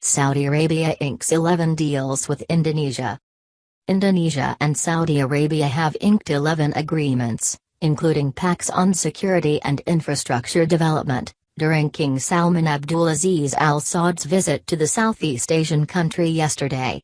Saudi Arabia inks 11 deals with Indonesia. Indonesia and Saudi Arabia have inked 11 agreements, including pacts on security and infrastructure development, during King Salman Abdulaziz Al Saud's visit to the Southeast Asian country yesterday.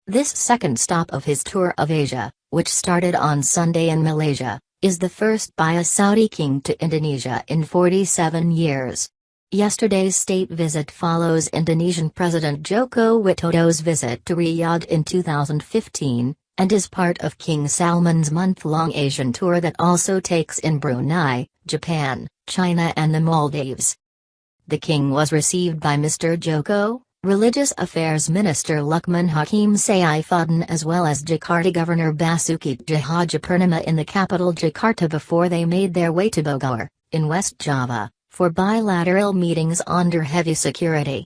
This second stop of his tour of Asia, which started on Sunday in Malaysia, is the first by a Saudi king to Indonesia in 47 years. Yesterday's state visit follows Indonesian President Joko Widodo's visit to Riyadh in 2015, and is part of King Salman's month-long Asian tour that also takes in Brunei, Japan, China and the Maldives. The king was received by Mr. Joko, Religious Affairs Minister Lukman Hakim Saifuddin as well as Jakarta Governor Basuki Cahayapurnama in the capital Jakarta before they made their way to Bogor, in West Java, for bilateral meetings under heavy security.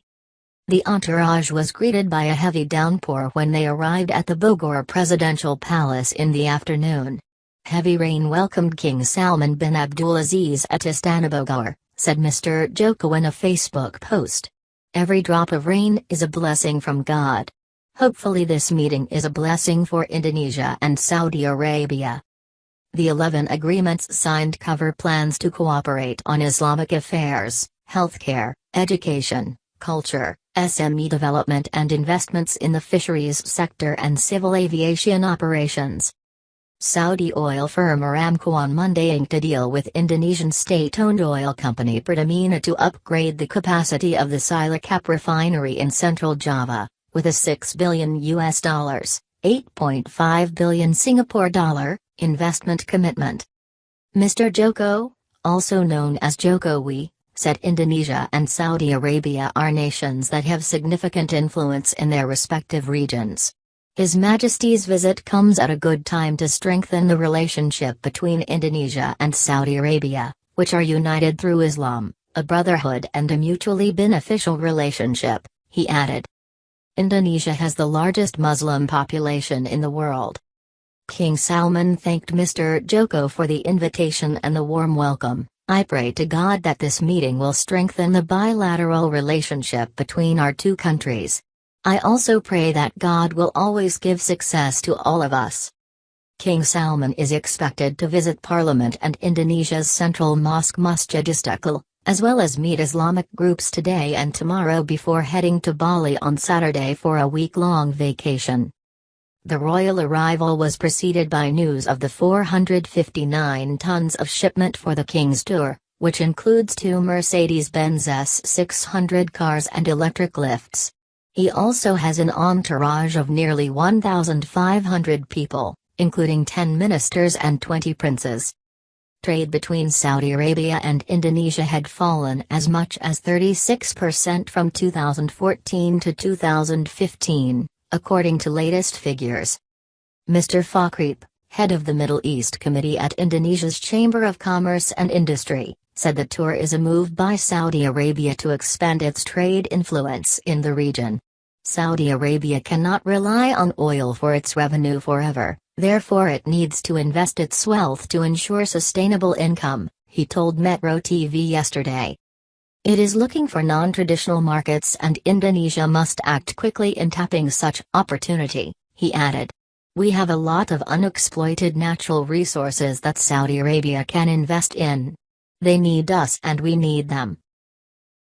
The entourage was greeted by a heavy downpour when they arrived at the Bogor Presidential Palace in the afternoon. Heavy rain welcomed King Salman bin Abdulaziz at Istana Bogor, said Mr. Joko in a Facebook post. Every drop of rain is a blessing from God. Hopefully this meeting is a blessing for Indonesia and Saudi Arabia. The 11 agreements signed cover plans to cooperate on Islamic affairs, healthcare, education, culture, SME development and investments in the fisheries sector and civil aviation operations. Saudi oil firm Aramco on Monday inked a deal with Indonesian state-owned oil company Pertamina to upgrade the capacity of the Cilacap refinery in central Java, with a $6 billion (8.5 billion Singapore dollar) investment commitment. Mr. Joko, also known as Jokowi, said Indonesia and Saudi Arabia are nations that have significant influence in their respective regions. His Majesty's visit comes at a good time to strengthen the relationship between Indonesia and Saudi Arabia, which are united through Islam, a brotherhood and a mutually beneficial relationship, he added. Indonesia has the largest Muslim population in the world. King Salman thanked Mr. Joko for the invitation and the warm welcome. I pray to God that this meeting will strengthen the bilateral relationship between our two countries. I also pray that God will always give success to all of us. King Salman is expected to visit Parliament and Indonesia's central mosque Masjid Istiqlal, as well as meet Islamic groups today and tomorrow before heading to Bali on Saturday for a week-long vacation. The royal arrival was preceded by news of the 459 tons of shipment for the King's tour, which includes 2 Mercedes-Benz S600 cars and electric lifts. He also has an entourage of nearly 1,500 people, including 10 ministers and 20 princes. Trade between Saudi Arabia and Indonesia had fallen as much as 36% from 2014 to 2015, according to latest figures. Mr. Fakhreep, head of the Middle East Committee at Indonesia's Chamber of Commerce and Industry, said the tour is a move by Saudi Arabia to expand its trade influence in the region. Saudi Arabia cannot rely on oil for its revenue forever, therefore it needs to invest its wealth to ensure sustainable income, he told Metro TV yesterday. It is looking for non-traditional markets and Indonesia must act quickly in tapping such opportunity, he added. We have a lot of unexploited natural resources that Saudi Arabia can invest in. They need us and we need them.